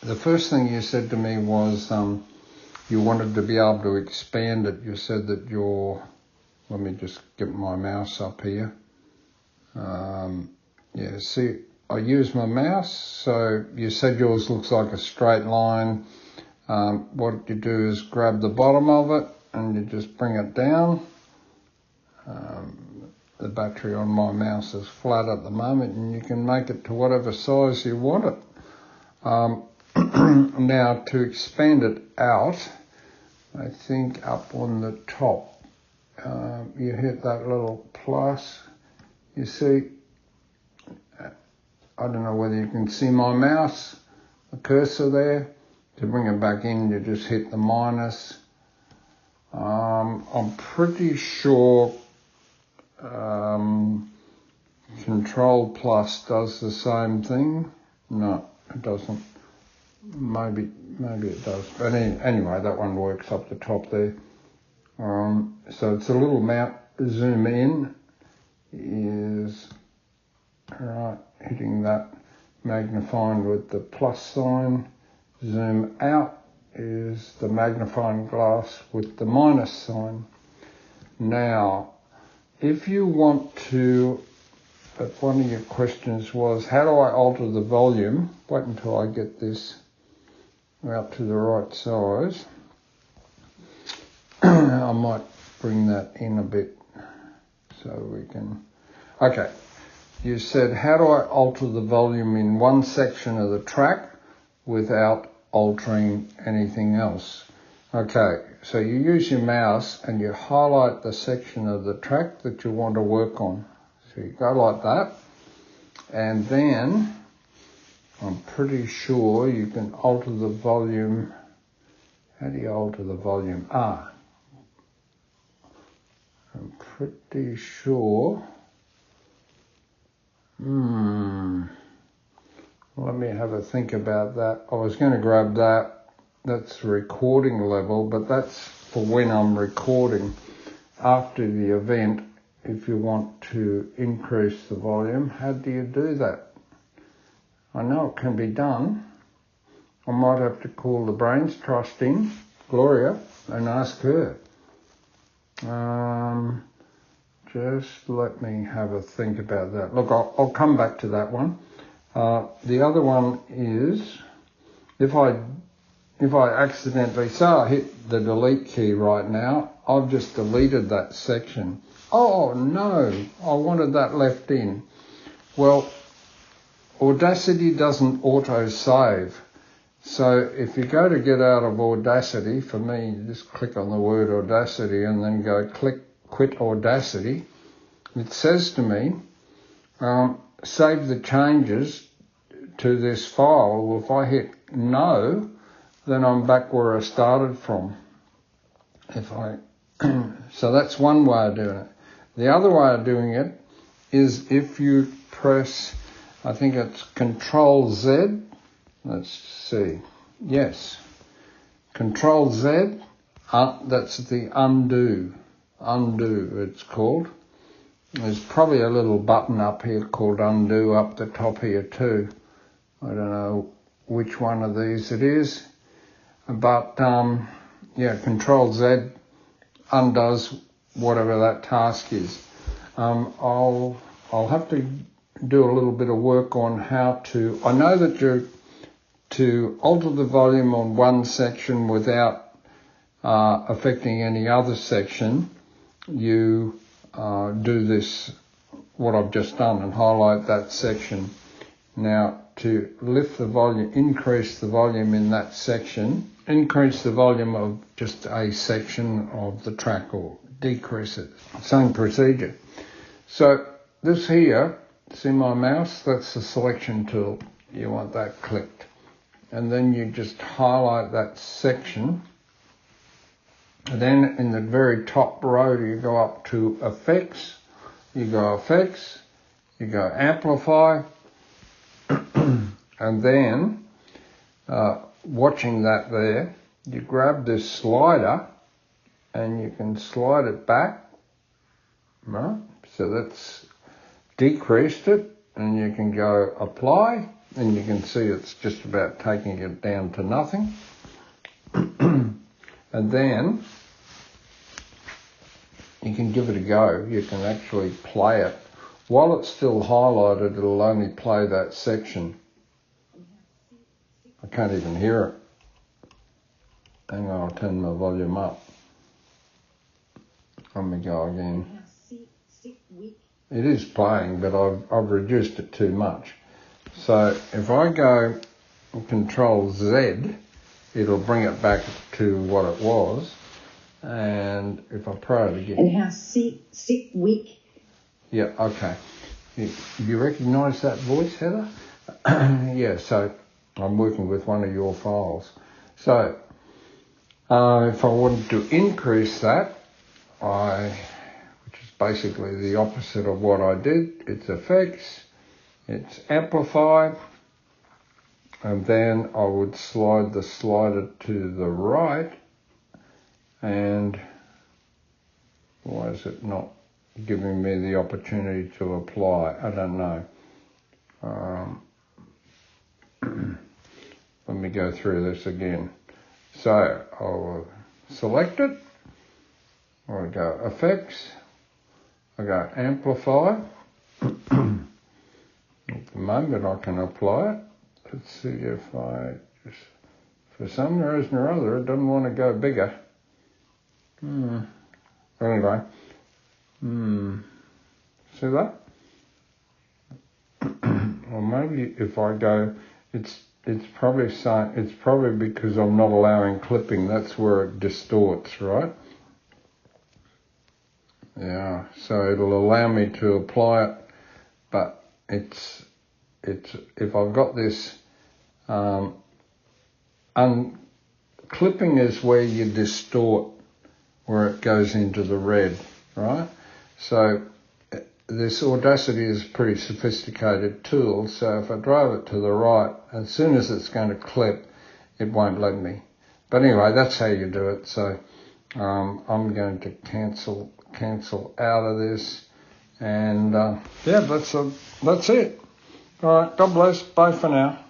the first thing you said to me was you wanted to be able to expand it. You said that let me just get my mouse up here. Yeah, see, I use my mouse, so you said yours looks like a straight line. What you do is grab the bottom of it and you just bring it down. The battery on my mouse is flat at the moment, and you can make it to whatever size you want it. Now, to expand it out, I think up on the top, you hit that little plus. You see, I don't know whether you can see my mouse, the cursor there. To bring it back in, you just hit the minus. I'm pretty sure Control plus does the same thing. No, it doesn't. Maybe it does. But anyway, that one works up the top there. So it's a little zoom in is right, hitting that, magnifying with the plus sign. Zoom out is the magnifying glass with the minus sign. Now, if you want to, but one of your questions was, how do I alter the volume? Wait until I get this out to the right size. I might bring that in a bit so we can, okay. You said, how do I alter the volume in one section of the track without altering anything else? Okay, so you use your mouse and you highlight the section of the track that you want to work on. So you go like that, and then I'm pretty sure you can alter the volume. How do you alter the volume? I'm pretty sure. Let me have a think about that. I was going to grab that. That's recording level, but that's for when I'm recording. After the event, if you want to increase the volume, how do you do that? I know it can be done. I might have to call the Brains Trust in, Gloria, and ask her. Just let me have a think about that. Look, I'll come back to that one. The other one is, if I accidentally, say I hit the delete key right now, I've just deleted that section. Oh no, I wanted that left in. Well, Audacity doesn't auto-save. So if you go to get out of Audacity, for me, you just click on the word Audacity and then go click quit Audacity. It says to me, save the changes to this file. Well, if I hit no, then I'm back where I started from. So that's one way of doing it. The other way of doing it is if you press, I think it's Control Z. Let's see. Yes. Control Z. That's the undo. Undo, it's called. There's probably a little button up here called undo up the top here too. I don't know which one of these it is. But, yeah, Control Z undoes whatever that task is. I'll have to do a little bit of work on how to, I know that to alter the volume on one section without affecting any other section, you do this, what I've just done, and highlight that section. Now, to lift the volume, increase the volume in that section, increase the volume of just a section of the track or decrease it. Same procedure. So this here, see my mouse? That's the selection tool. You want that clicked. And then you just highlight that section. And then in the very top row, you go up to Effects. You go Effects. You go Amplify. And then, watching that there, you grab this slider and you can slide it back, right? So that's decreased it, and you can go Apply, and you can see it's just about taking it down to nothing. And then you can give it a go. You can actually play it. While it's still highlighted, it'll only play that section. I can't even hear it. Hang on, I'll turn my volume up. Let me go again. It is playing, but I've reduced it too much. So if I go Control Z, it'll bring it back to what it was. And if I try it again. And how sick, weak. Yeah, okay. You recognise that voice, Heather? Yeah, so I'm working with one of your files. So if I wanted to increase that, which is basically the opposite of what I did, it's effects, it's amplify, and then I would slide the slider to the right, and why is it not giving me the opportunity to apply? I don't know. Let me go through this again. So I'll select it, I'll go effects, I go amplify. At the moment I can apply it. Let's see if I just, for some reason or other, it doesn't want to go bigger. Anyway, see that? Or maybe if I go, it's probably saying, it's probably because I'm not allowing clipping. That's where it distorts, right? Yeah, so it'll allow me to apply it, but it's if I've got this, clipping is where you distort, where it goes into the red, right? So this Audacity is a pretty sophisticated tool, so if I drive it to the right, as soon as it's going to clip, it won't let me. But anyway, that's how you do it. So I'm going to cancel out of this, and yeah, that's it. All right, God bless. Bye for now.